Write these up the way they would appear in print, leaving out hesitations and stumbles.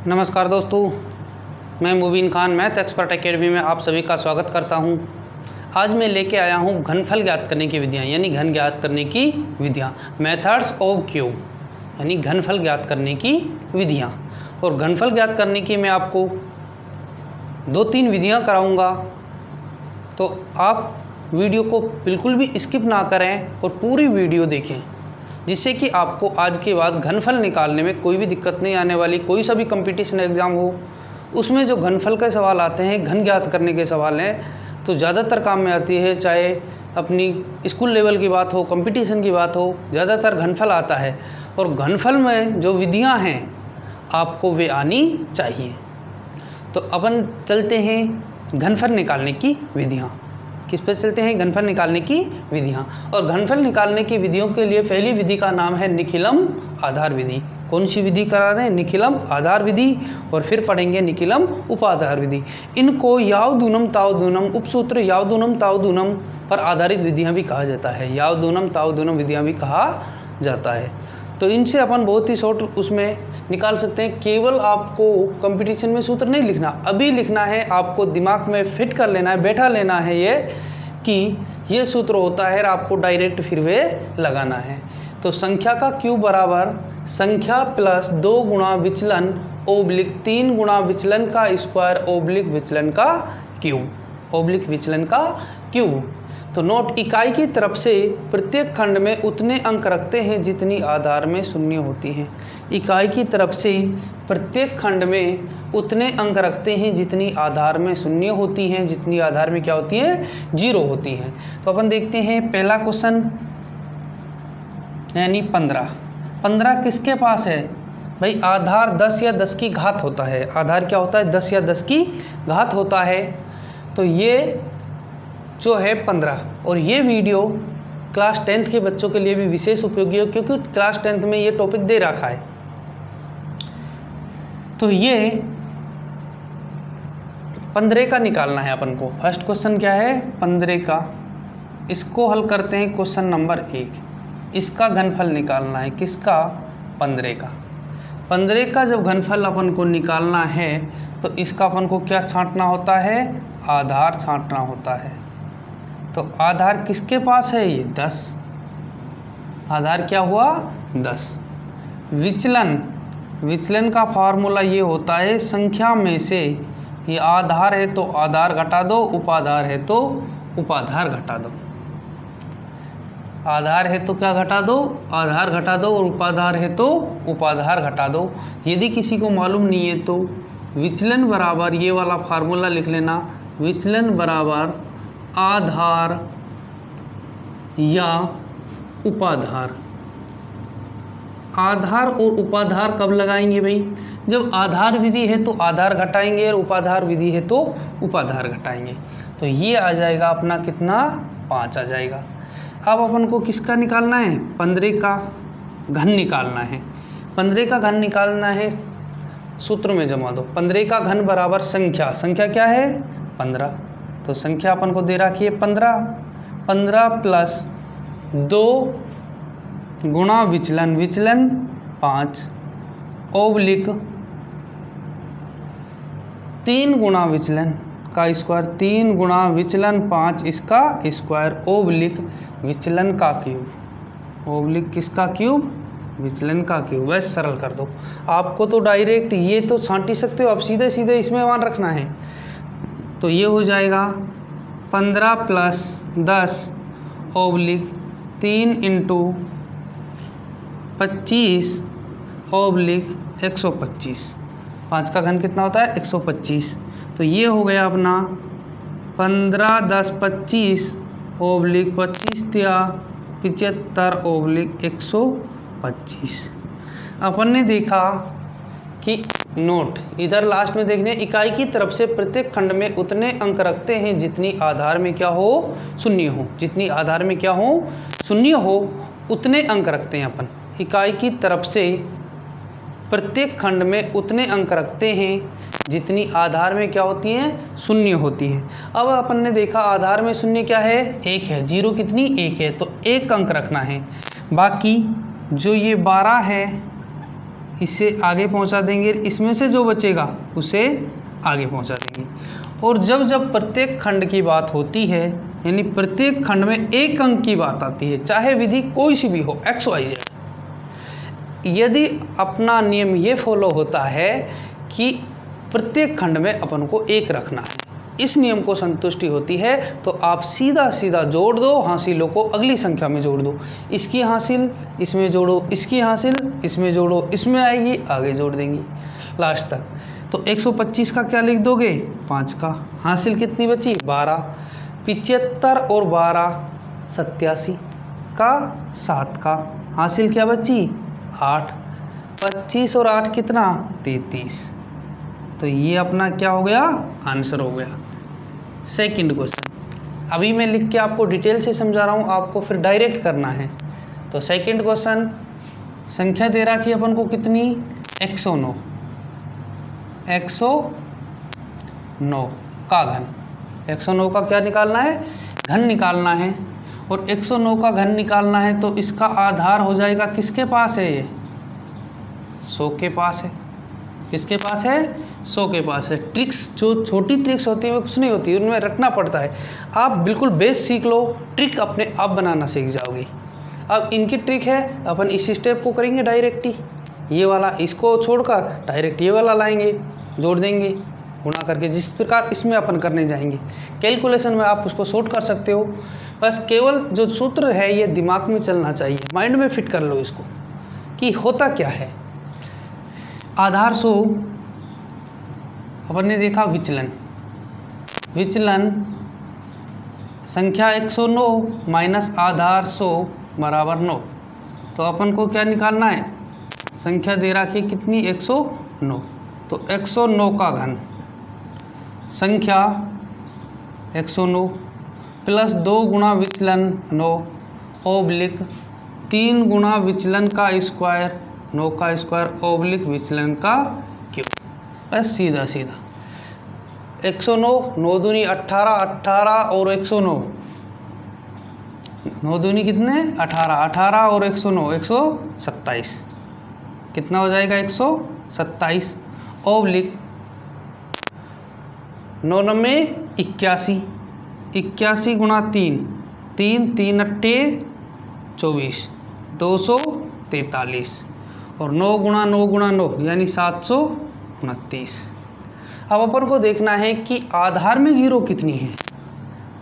नमस्कार दोस्तों, मैं मुबीन खान मैथ एक्सपर्ट एकेडमी में आप सभी का स्वागत करता हूं। आज मैं लेके आया हूं घनफल ज्ञात करने की विधियां, यानी घन ज्ञात करने की विधियां, मेथड्स ऑफ क्यूब, यानी घनफल ज्ञात करने की विधियां। और घनफल ज्ञात करने की मैं आपको 2-3 विधियां कराऊंगा, तो आप वीडियो को बिल्कुल भी स्किप ना करें और पूरी वीडियो देखें, जिससे कि आपको आज के बाद घनफल निकालने में कोई भी दिक्कत नहीं आने वाली। कोई सा भी कंपटीशन एग्ज़ाम हो, उसमें जो घनफल के सवाल आते हैं, घन ज्ञात करने के सवाल हैं, तो ज़्यादातर काम में आती है। चाहे अपनी स्कूल लेवल की बात हो, कंपटीशन की बात हो, ज़्यादातर घनफल आता है। और घनफल में जो विधियाँ हैं आपको वे आनी चाहिए। तो अपन चलते हैं घनफल निकालने की विधियाँ। किस पे चलते हैं? घनफल निकालने की विधियाँ। और घनफल निकालने की विधियों के लिए पहली विधि का नाम है निखिलम आधार विधि। कौन सी विधि करा रहे हैं? निखिलम आधार विधि। और फिर पढ़ेंगे निखिलम उपाधार विधि। इनको यावदूनम तावदूनम, उपसूत्र यावदूनम तावदूनम पर आधारित विधियाँ भी कहा जाता है। यावदूनम तावदूनम विधियाँ भी कहा जाता है। तो इनसे अपन बहुत ही शॉर्ट उसमें निकाल सकते हैं। केवल आपको कंपटीशन में सूत्र नहीं लिखना, अभी लिखना है, आपको दिमाग में फिट कर लेना है, बैठा लेना है ये कि ये सूत्र होता है और आपको डायरेक्ट फिर वे लगाना है। तो संख्या का क्यूब बराबर संख्या प्लस 2 गुणा विचलन ओब्लिक 3 गुणा विचलन का स्क्वायर ओब्लिक विचलन का क्यूब, ओब्लिक विचलन का क्यूब। तो नोट, इकाई की तरफ से प्रत्येक खंड में उतने अंक रखते हैं जितनी आधार में शून्य होती हैं। इकाई की तरफ से प्रत्येक खंड में उतने अंक रखते हैं जितनी आधार में शून्य होती हैं, जितनी आधार में क्या होती हैं? 0 होती हैं। तो अपन देखते हैं पहला क्वेश्चन, यानी 15 किसके पास है भाई? आधार 10 या 10 की घात होता है। आधार क्या होता है? 10 या 10 की घात होता है। तो ये जो है 15। और ये वीडियो क्लास 10th के बच्चों के लिए भी विशेष उपयोगी है, क्योंकि क्लास 10th में ये टॉपिक दे रखा है। तो ये 15 का निकालना है अपन को। फर्स्ट क्वेश्चन क्या है? 15 का। इसको हल करते हैं। क्वेश्चन नंबर 1, इसका घनफल निकालना है। किसका? 15 का। 15 का जब घनफल अपन को निकालना है तो इसका अपन को क्या छांटना होता है? आधार छांटना होता है। तो आधार किसके पास है? ये 10। आधार क्या हुआ? 10। विचलन का फार्मूला ये होता है, संख्या में से ये आधार है तो आधार घटा दो, उपाधार है तो उपाधार घटा दो। आधार है तो क्या घटा दो? आधार घटा दो। और उपाधार है तो उपाधार घटा दो। यदि किसी को मालूम नहीं है तो विचलन बराबर ये वाला फार्मूला लिख लेना, विचलन बराबर आधार या उपाधार। आधार और उपाधार कब लगाएंगे भाई? जब आधार विधि है तो आधार घटाएंगे और उपाधार विधि है तो उपाधार घटाएंगे। तो ये आ जाएगा अपना कितना? 5 आ जाएगा। अब अपन को किसका निकालना है? 15 का घन निकालना है। 15 का घन निकालना है, सूत्र में जमा दो। 15 का घन बराबर संख्या क्या है? 15। तो संख्या अपन को दे रखी है 15 प्लस 2 गुणा विचलन 5 ओब्लिक 3 गुणा विचलन का स्क्वायर, 3 गुणा विचलन 5 इसका स्क्वायर ओब्लिक विचलन का क्यूब। ओब्लिक किसका क्यूब? विचलन का क्यूब। बस सरल कर दो। आपको तो डायरेक्ट ये तो छांट ही सकते हो, अब सीधे सीधे इसमें मान रखना है। तो ये हो जाएगा 15 प्लस 10 ओब्लिक 3 इंटू 25 ओब्लिक 125। 5 का घन कितना होता है? 125। तो ये हो गया अपना 15 10 25 ओब्लिक 25 या 75 ओब्लिक 125। अपन ने देखा कि नोट इधर लास्ट में देखने, इकाई की तरफ से प्रत्येक खंड में उतने अंक रखते हैं जितनी आधार में क्या हो? शून्य हो। जितनी आधार में क्या हो? शून्य हो, उतने अंक रखते हैं अपन। इकाई की तरफ से प्रत्येक खंड में उतने अंक रखते हैं जितनी आधार में क्या होती हैं? शून्य होती हैं। अब अपन ने देखा आधार में शून्य क्या है? 1 है। 0 कितनी? 1 है। तो 1 अंक रखना है। बाकी जो ये 12 है इसे आगे पहुंचा देंगे, इसमें से जो बचेगा उसे आगे पहुंचा देंगे। और जब जब प्रत्येक खंड की बात होती है, यानी प्रत्येक खंड में एक अंक की बात आती है, चाहे विधि कोई सी भी हो, एक्स वाई जेड, यदि अपना नियम ये फॉलो होता है कि प्रत्येक खंड में अपन को एक रखना है, इस नियम को संतुष्टि होती है, तो आप सीधा सीधा जोड़ दो, हासिलों को अगली संख्या में जोड़ दो। इसकी हासिल इसमें जोड़ो, इसकी हासिल इसमें जोड़ो, इसमें आएगी आगे जोड़ देंगी लास्ट तक। तो 125 का क्या लिख दोगे? 5 का। हासिल कितनी बची? 12। 75 और 12 87 का 7 का। हासिल क्या बची? 8। 25 और 8 कितना? 33। तो ये अपना क्या हो गया? आंसर हो गया। सेकंड क्वेश्चन, अभी मैं लिख के आपको डिटेल से समझा रहा हूँ, आपको फिर डायरेक्ट करना है। तो सेकंड क्वेश्चन, संख्या दे रखी अपन को कितनी? 109। 109 का घन, 109 का क्या निकालना है? घन निकालना है। और 109 का घन निकालना है तो इसका आधार हो जाएगा, किसके पास है? ये 100 के पास है। किसके पास है? 100 के पास है। ट्रिक्स, जो छोटी ट्रिक्स होती है वो कुछ नहीं होती, उनमें रखना पड़ता है। आप बिल्कुल बेस सीख लो, ट्रिक अपने आप बनाना सीख जाओगे। अब इनकी ट्रिक है, अपन इसी स्टेप को करेंगे डायरेक्ट ही, ये वाला इसको छोड़कर डायरेक्ट ये वाला लाएंगे, जोड़ देंगे गुणा करके, जिस प्रकार इसमें अपन करने जाएंगे। कैलकुलेशन में आप उसको शॉर्ट कर सकते हो, बस केवल जो सूत्र है ये दिमाग में चलना चाहिए, माइंड में फिट कर लो इसको कि होता क्या है। आधार 100 अपन ने देखा, विचलन, विचलन संख्या 109 माइनस आधार 100 बराबर 9। तो अपन को क्या निकालना है? संख्या दे रखी कितनी? 109। तो 109 का घन, संख्या 109 प्लस 2 गुणा विचलन 9 ओब्लिक 3 गुणा विचलन का स्क्वायर 9 का स्क्वायर ओब्लिक विचलन का क्यूब। बस सीधा सीधा 109, 9 दूनी 18, 18 और 109, 9 दूनी कितने? 18, 18 और 109 127। कितना हो जाएगा? 127 ओब्लिक 9 9 81, 81 गुणा 3, 3 3 अट्ठे 24, 243 और 9 गुणा 9 यानी 729। अब अपन को देखना है कि आधार में जीरो कितनी है।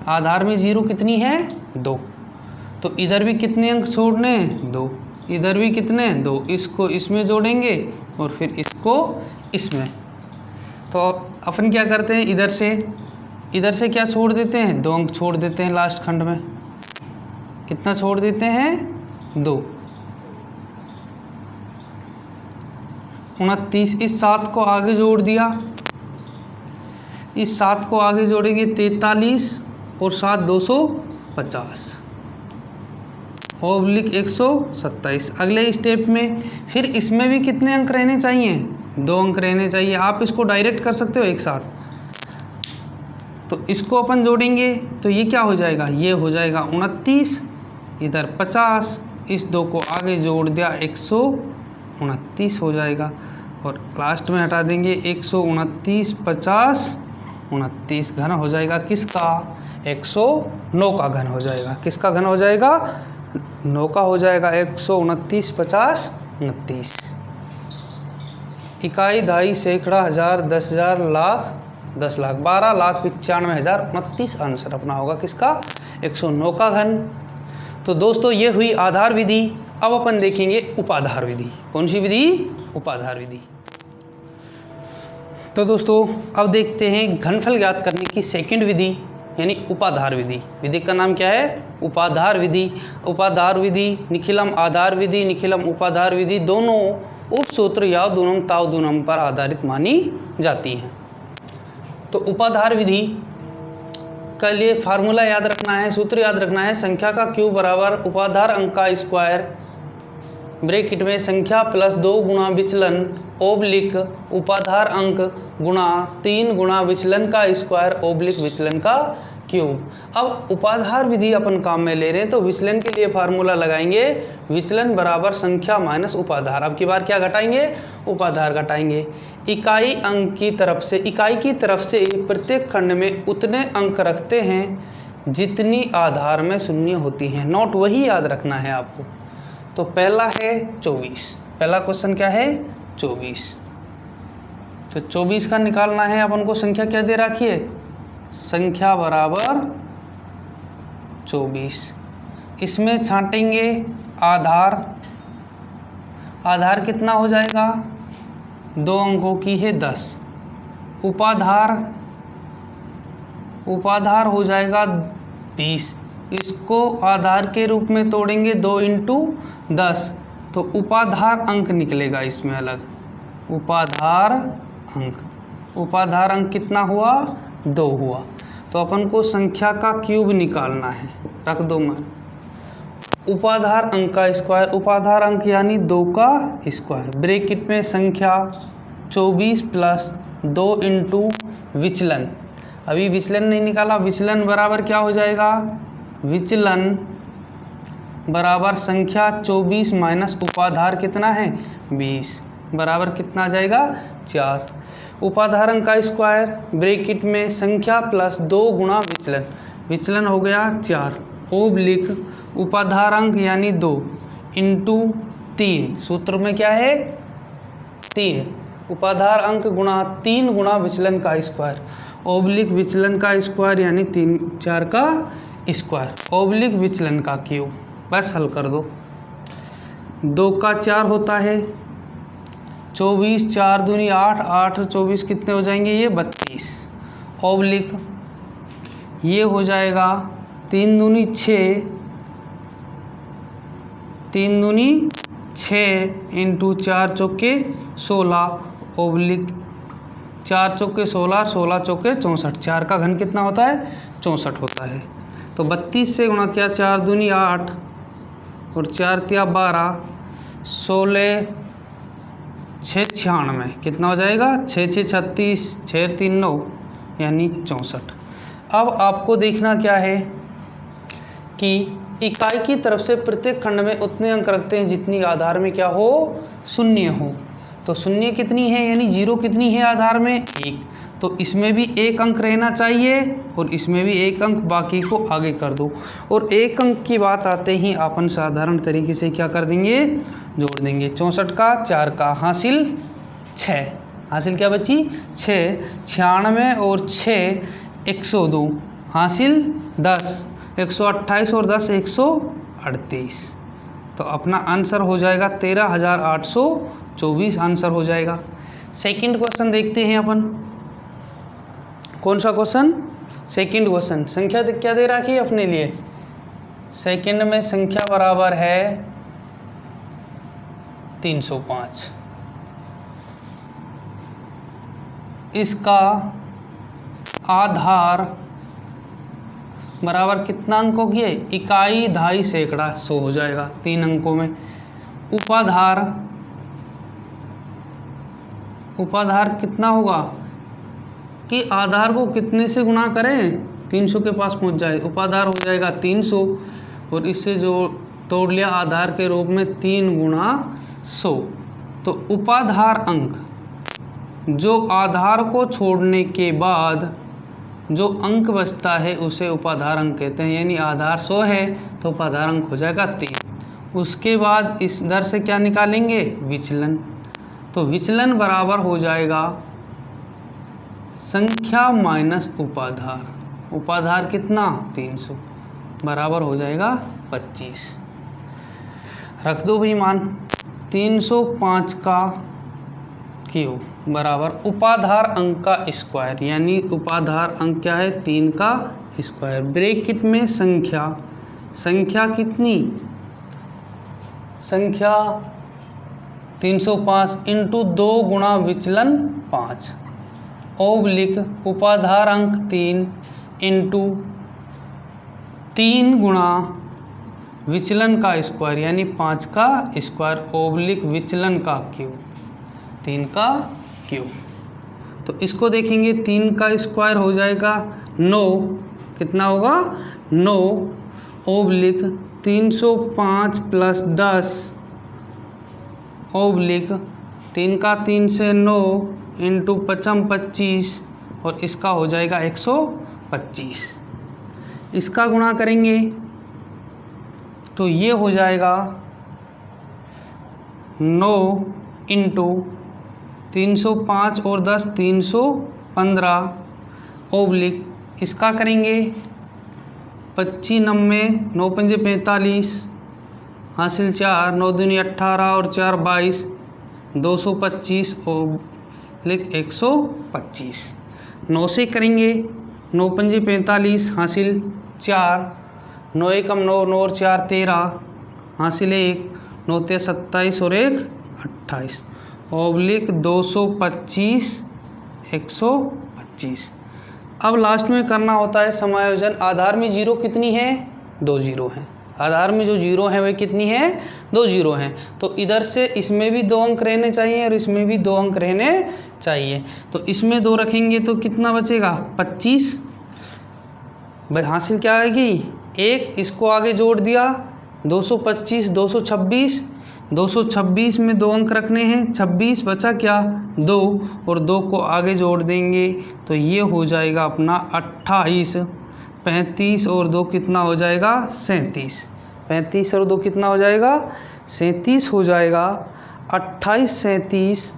आधार में जीरो कितनी है? 2। तो इधर भी कितने अंक छोड़ने? 2। इधर भी कितने? 2। इसको इसमें जोड़ेंगे और फिर इसको इसमें। तो अपन क्या करते हैं, इधर से क्या छोड़ देते हैं? 2 अंक छोड़ देते हैं लास्ट खंड में। कितना छोड़ देते हैं? 2। 29। इस 7 को आगे जोड़ दिया, इस 7 को आगे जोड़ेंगे 43 और 7 250 ओब्लिक 127। अगले स्टेप में फिर इसमें भी कितने अंक रहने चाहिए? 2 अंक रहने चाहिए। आप इसको डायरेक्ट कर सकते हो एक साथ। तो इसको अपन जोड़ेंगे तो ये क्या हो जाएगा? ये हो जाएगा 29, इधर 50, इस 2 को आगे जोड़ दिया 129 हो जाएगा। और लास्ट में हटा देंगे 129 50 29 घन हो जाएगा किसका? 109 का घन हो जाएगा। किसका घन हो जाएगा? 9 का हो जाएगा। 129 50 29। इकाई, दहाई, सैकड़ा, हज़ार, 10,000, लाख, 10 लाख, 12,95,029 आंसर अपना होगा किसका? 109 का घन। तो दोस्तों ये हुई आधार विधि। अब अपन देखेंगे उपाधार विधि। कौन सी विधि? उपाधार विधि। तो दोस्तों अब देखते हैं घनफल ज्ञात करने की सेकंड विधि यानी उपाधार विधि। विधि का नाम क्या है? उपाधार विधि। उपाधार विधि निखिलम आधार विधि, निखिलम उपाधार विधि दोनों उपसूत्र या दूनम ताव दूनम पर आधारित मानी जाती हैं। तो उपाधार विधि का लिए फार्मूला याद रखना है, सूत्र याद रखना है। संख्या का क्यूब बराबर उपाधार अंक का स्क्वायर ब्रैकेट में संख्या प्लस 2 गुणा विचलन ओब्लिक उपाधार अंक गुणा 3 गुणा विचलन का स्क्वायर ओब्लिक विचलन का क्यूब। अब उपाधार विधि अपन काम में ले रहे हैं तो विचलन के लिए फार्मूला लगाएंगे, विचलन बराबर संख्या माइनस उपाधार। अब की बार क्या घटाएंगे, उपाधार घटाएंगे। इकाई की तरफ से प्रत्येक खंड में उतने अंक रखते हैं जितनी आधार में शून्य होती हैं। नोट वही याद रखना है आपको। तो पहला है 24, पहला क्वेश्चन क्या है 24। तो 24 का निकालना है अपन को। संख्या क्या दे रखी है, संख्या बराबर 24। इसमें छांटेंगे आधार, आधार कितना हो जाएगा, 2 अंकों की है 10। उपाधार हो जाएगा 20। इसको आधार के रूप में तोड़ेंगे 2 इंटू 10, तो उपाधार अंक निकलेगा इसमें अलग। उपाधार अंक कितना हुआ, 2 हुआ। तो अपन को संख्या का क्यूब निकालना है, रख दो मैं। उपाधार अंक का स्क्वायर, उपाधार अंक यानी 2 का स्क्वायर, ब्रैकेट में संख्या 24 प्लस 2 इंटू विचलन। अभी विचलन नहीं निकाला, विचलन बराबर क्या हो जाएगा, विचलन बराबर संख्या 24 माइनस उपाधार कितना है 20, बराबर कितना आ जाएगा 4। उपाधार अंक का स्क्वायर ब्रैकेट में संख्या प्लस 2 गुणा विचलन, विचलन हो गया 4 ओब्लिक उपाधार अंक यानी 2 इंटू 3, सूत्र में क्या है 3, उपाधार अंक गुणा 3 गुणा विचलन का स्क्वायर ओब्लिक विचलन का स्क्वायर यानी 3 4 का स्क्वायर ओब्लिक विचलन का क्यूब। बस हल कर दो। 2 का 4 होता है 24, 4 दूनी 8, 8 और 24 कितने हो जाएंगे, ये 32 ओब्लिक ये हो जाएगा 3 दूनी 6, 3 दूनी 6 इंटू 4 चौके 16 ओब्लिक 4 चौके 16, 16 चौके 64, 4 का घन कितना होता है 64 होता है। तो 32 से गुणा किया, 4 दूनी 8 और 4 तिया 12, 16 6 96 कितना हो जाएगा 6 6 36, 6 3 9 यानी 64। अब आपको देखना क्या है कि इकाई की तरफ से प्रत्येक खंड में उतने अंक रखते हैं जितनी आधार में क्या हो, शून्य हो। तो शून्य कितनी है यानी 0 कितनी है आधार में 1, तो इसमें भी 1 अंक रहना चाहिए और इसमें भी 1 अंक, बाकी को आगे कर दो। और 1 अंक की बात आते ही अपन साधारण तरीके से क्या कर देंगे, जोड़ देंगे। 64 का 4 का हासिल 6, हासिल क्या बची 6, 96 और 6 102 हासिल 10, 128 और 10 138। तो अपना आंसर हो जाएगा 13,824 आंसर हो जाएगा। सेकंड क्वेश्चन देखते हैं अपन। कौन सा क्वेश्चन, सेकंड क्वेश्चन। संख्या क्या दे रखी है अपने लिए, सेकंड में संख्या बराबर है 305। इसका आधार बराबर कितना अंकों की है, इकाई दहाई सैकड़ा 100 हो जाएगा 3 अंकों में। उपाधार कितना होगा कि आधार को कितने से गुणा करें 300 के पास पहुंच जाए, उपाधार हो जाएगा 300 और इससे जो तोड़ लिया आधार के रूप में 3 गुणा 100। तो उपाधार अंक जो आधार को छोड़ने के बाद जो अंक बचता है उसे उपाधार अंक कहते हैं। यानी आधार 100 है तो उपाधार अंक हो जाएगा 3। उसके बाद इस दर से क्या निकालेंगे, विचलन। तो विचलन बराबर हो जाएगा संख्या माइनस उपाधार, उपाधार कितना 300, बराबर हो जाएगा 25। रख दो भाई मान, 305 का क्यूब बराबर उपाधार अंक का स्क्वायर, यानी उपाधार अंक क्या है 3 का स्क्वायर, ब्रैकेट में संख्या कितनी, संख्या 305 इंटू 2 गुणा विचलन 5 ओब्लिक उपाधार अंक 3 इंटू 3 गुणा विचलन का स्क्वायर यानी 5 का स्क्वायर ओब्लिक विचलन का क्यूब, 3 का क्यूब। तो इसको देखेंगे 3 का स्क्वायर हो जाएगा 9 कितना होगा 9 ओब्लिक 305 + 10 ओब्लिक 3 का 3 से 9 इंटू 5 25 और इसका हो जाएगा 125। इसका गुणा करेंगे तो ये हो जाएगा 9 इंटू 305 और 10 315 ओब्लिक इसका करेंगे 25 90 9 पंजे 45 हासिल 4 9 दूनी 18 और 4 22 225 ओब्लिक 125। 9 से करेंगे 9 पंजे 45 हासिल 4 9 एकम 9 9 और 4 13 हासिल 1 9 ते 27 और 1 28 ओब्लिक 225 125। अब लास्ट में करना होता है समायोजन। आधार में जीरो कितनी है 2 जीरो हैं। आधार में जो जीरो है वह कितनी है 2 जीरो हैं। तो इधर से इसमें भी 2 अंक रहने चाहिए और इसमें भी 2 अंक रहने चाहिए। तो इसमें 2 रखेंगे तो कितना बचेगा 25। भाई हासिल क्या आएगी 1, इसको आगे जोड़ दिया 225 226 226 में 2 अंक रखने हैं 26 बचा क्या 2 और 2 को आगे जोड़ देंगे तो ये हो जाएगा अपना 28 35 और 2 कितना हो जाएगा 37 35 और 2 कितना हो जाएगा 37 हो जाएगा 28 37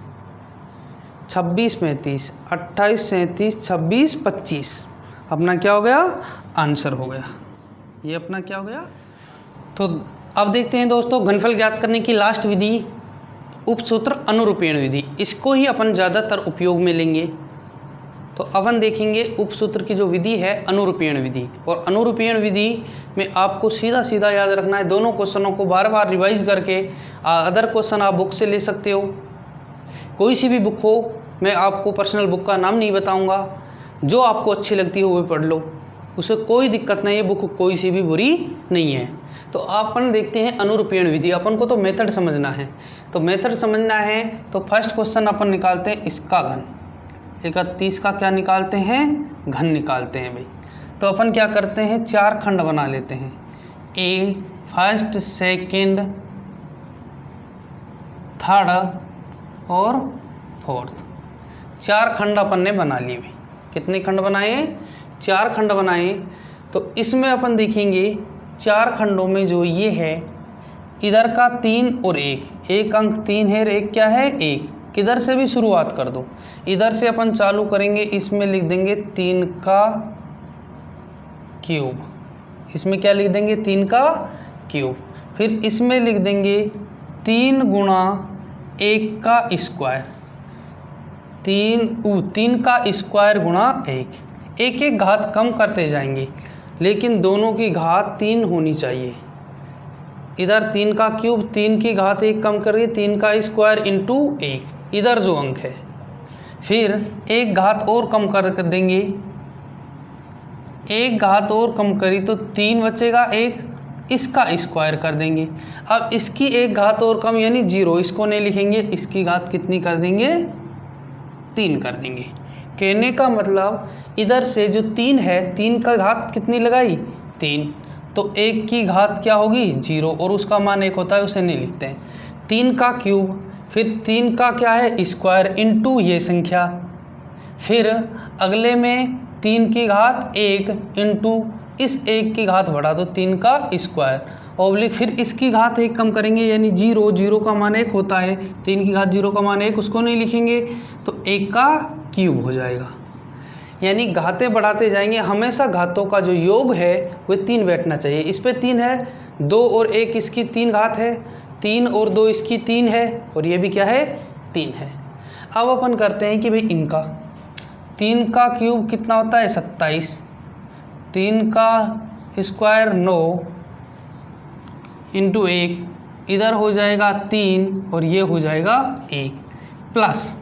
26 35 28 37 26 25 अपना क्या हो गया आंसर हो गया। ये अपना क्या हो गया। तो अब देखते हैं दोस्तों घनफल ज्ञात करने की लास्ट विधि उपसूत्र अनुरूपीण विधि। इसको ही अपन ज़्यादातर उपयोग में लेंगे। तो अपन देखेंगे उपसूत्र की जो विधि है अनुरूपीण विधि। और अनुरूपीण विधि में आपको सीधा सीधा याद रखना है। दोनों क्वेश्चनों को बार बार रिवाइज करके अदर क्वेश्चन आप बुक से ले सकते हो। कोई सी भी बुक हो, मैं आपको पर्सनल बुक का नाम नहीं बताऊंगा, जो आपको अच्छी लगती हो वो पढ़ लो, उसे कोई दिक्कत नहीं है। बुक कोई सी भी बुरी नहीं है। तो अपन देखते हैं अनुरूपीण विधि। अपन को तो मेथड समझना है। तो मेथड समझना है तो फर्स्ट क्वेश्चन अपन निकालते हैं इसका घन। 31 का क्या निकालते हैं घन निकालते हैं भाई। तो अपन क्या करते हैं 4 खंड बना लेते हैं। ए फर्स्ट सेकंड थर्ड और फोर्थ 4 खंड अपन ने बना लिए भाई। कितने खंड बनाए 4 खंड बनाए। तो इसमें अपन देखेंगे 4 खंडों में जो ये है इधर का 3 और 1 अंक 3 है और 1 क्या है 1। किधर से भी शुरुआत कर दो। इधर से अपन चालू करेंगे, इसमें लिख देंगे 3 का क्यूब। इसमें क्या लिख देंगे 3 का क्यूब। फिर इसमें लिख देंगे 3 गुणा 1 का स्क्वायर। 3 का स्क्वायर गुणा 1। एक एक घात कम करते जाएंगे लेकिन दोनों की घात 3 होनी चाहिए। इधर 3 का क्यूब 3 की घात 1 कम करिए 3 का स्क्वायर इंटू 1 इधर जो अंक है। फिर एक घात और कम कर देंगे, एक घात और कम करी तो 3 बचेगा, 1 इसका स्क्वायर कर देंगे। अब इसकी एक घात और कम यानी 0, इसको नहीं लिखेंगे, इसकी घात कितनी कर देंगे 3 कर देंगे। कहने का मतलब इधर से जो 3 है 3 का घात कितनी लगाई 3, तो 1 की घात क्या होगी 0 और उसका मान 1 होता है, उसे नहीं लिखते हैं। 3 का क्यूब, फिर 3 का क्या है स्क्वायर इंटू ये संख्या, फिर अगले में 3 की घात 1 इंटू इस 1 की घात बढ़ा दो 3 का स्क्वायर ओब्लिक, फिर इसकी घात 1 कम करेंगे यानी 0, 0 का मान 1 होता है, 3 की घात 0 का मान 1 उसको नहीं लिखेंगे तो 1 का क्यूब हो जाएगा। यानी घातें बढ़ाते जाएंगे, हमेशा घातों का जो योग है वह 3 बैठना चाहिए। इस पे 3 है, 2 और 1 इसकी 3 घात है, 3 और 2 इसकी 3 है और ये भी क्या है 3 है। अब अपन करते हैं कि भाई इनका 3 का क्यूब कितना होता है 27, 3 का स्क्वायर 9 इंटू 1 इधर हो जाएगा 3 और ये हो जाएगा 1 प्लस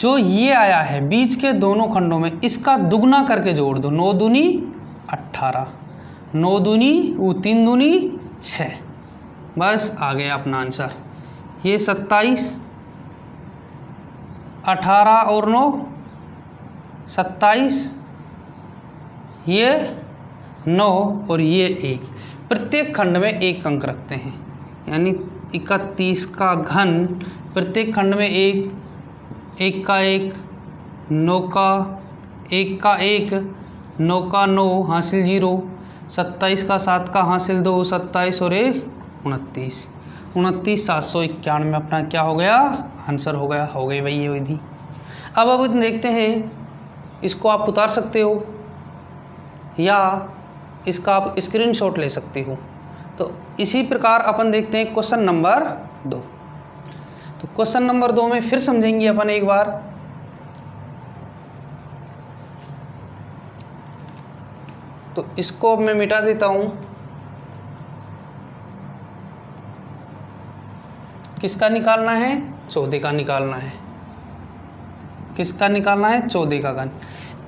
जो ये आया है बीच के दोनों खंडों में इसका दुगना करके जोड़ दो। 9 दूनी 18, 9 दूनी 3 दूनी 6, बस आ गया अपना आंसर। ये 27, 18 और 9 27 ये 9 और ये 1। प्रत्येक खंड में 1 अंक रखते हैं, यानी 31 का घन, प्रत्येक खंड में 1, 1 का 1, 9 का 1 का 1, 9 का 9 हासिल 0, 27 का 7 का हासिल 2, 27 और 1 29, 29,791 अपना क्या हो गया, आंसर हो गई भाई ये विधि। अब देखते हैं, इसको आप उतार सकते हो या इसका आप स्क्रीनशॉट ले सकते हो। तो इसी प्रकार अपन देखते हैं क्वेश्चन नंबर 2। तो क्वेश्चन नंबर 2 में फिर समझेंगे अपन एक बार। तो इसको अब मैं मिटा देता हूं। किसका निकालना है, 14 का निकालना है। किसका निकालना है, 14 का घन।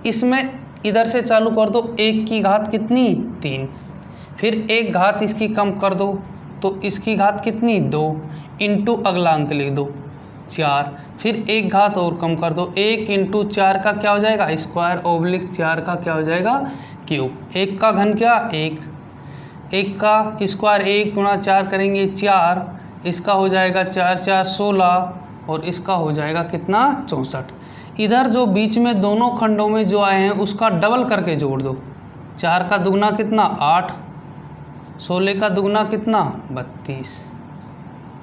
इसमें इधर से चालू कर दो, 1 की घात कितनी, 3, फिर 1 घात इसकी कम कर दो तो इसकी घात कितनी, 2, इंटू अगला अंक लिख दो 4, फिर 1 घात और कम कर दो, 1 इंटू 4 का क्या हो जाएगा, स्क्वायर ओब्लिक 4 का क्या हो जाएगा, क्यूब। 1 का घन क्या, 1, 1 का स्क्वायर 1 गुणा 4 करेंगे 4, इसका हो जाएगा 4 4 16 और इसका हो जाएगा कितना, 64। इधर जो बीच में दोनों खंडों में जो आए हैं उसका डबल करके जोड़ दो। 4 का दुगना कितना, 8, 16 का दुगना कितना, 32,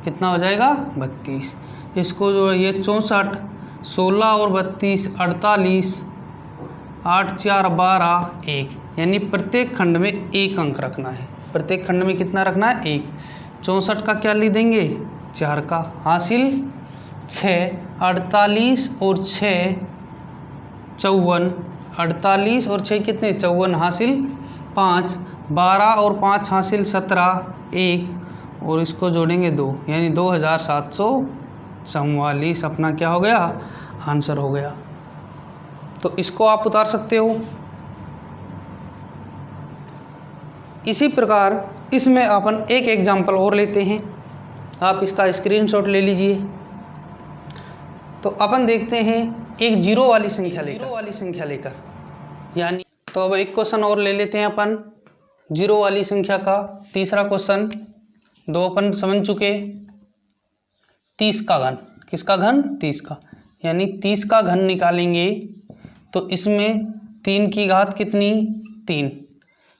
कितना हो जाएगा, 32। इसको जो है ये 64, 16 और 32 48, 8 4 12 1, यानी प्रत्येक खंड में 1 अंक रखना है। प्रत्येक खंड में कितना रखना है, 1। 64 का क्या लिख देंगे, 4 का हासिल 6, 48 और 6 54, 48 और 6 कितने, 54 हासिल 5, 12 और 5 हासिल 17, 1 और इसको जोड़ेंगे 2, यानी 2744 अपना क्या हो गया, आंसर हो गया। तो इसको आप उतार सकते हो। इसी प्रकार इसमें अपन एक एग्जाम्पल और लेते हैं, आप इसका स्क्रीनशॉट ले लीजिए। तो अपन देखते हैं एक जीरो वाली संख्या लेकर, यानी तो अब एक क्वेश्चन और ले लेते हैं अपन जीरो वाली संख्या का। तीसरा क्वेश्चन 2 अपन समझ चुके। 30 का घन, किसका घन, 30 का, यानी 30 का घन निकालेंगे तो इसमें 3 की घात कितनी, 3,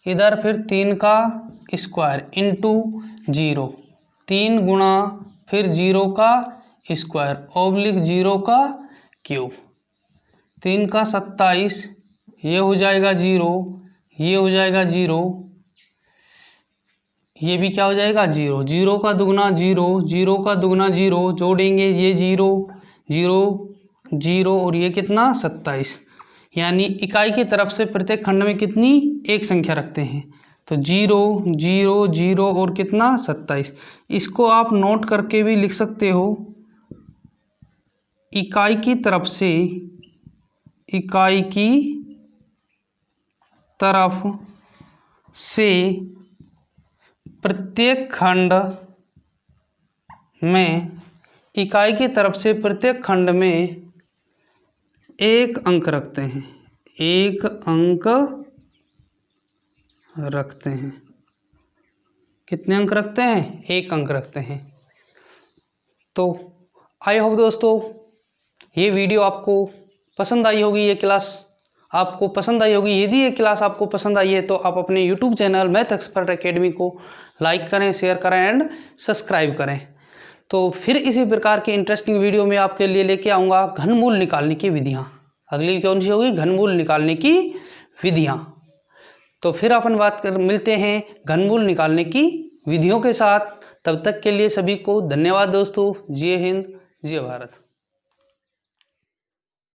इधर फिर 3 का स्क्वायर इंटू 0, 3 गुणा फिर 0 का स्क्वायर ओब्लिक 0 का क्यूब, 3 का 27, ये हो जाएगा 0, ये हो जाएगा 0, ये भी क्या हो जाएगा 0, 0 का दुगना 0, 0 का दुगना 0, जोड़ेंगे ये 0 0 0 और ये कितना 27, यानी इकाई की तरफ से प्रत्येक खंड में कितनी, 1 संख्या रखते हैं। तो 0 0 0 और कितना 27। इसको आप नोट करके भी लिख सकते हो, इकाई की तरफ से प्रत्येक खंड में, इकाई की तरफ से प्रत्येक खंड में 1 अंक रखते हैं, 1 अंक रखते हैं। कितने अंक रखते हैं, 1 अंक रखते हैं। तो आई होप दोस्तों ये वीडियो आपको पसंद आई होगी, ये क्लास आपको पसंद आई होगी। यदि ये क्लास आपको पसंद आई है तो आप अपने YouTube channel math expert academy को लाइक करें, शेयर करें एंड सब्सक्राइब करें। तो फिर इसी प्रकार की इंटरेस्टिंग वीडियो में आपके लिए लेके आऊँगा घनमूल निकालने की विधियाँ। अगली कौन सी होगी, घनमूल निकालने की विधियाँ। तो फिर अपन मिलते हैं घनमूल निकालने की विधियों के साथ। तब तक के लिए सभी को धन्यवाद दोस्तों। जय हिंद, जय भारत।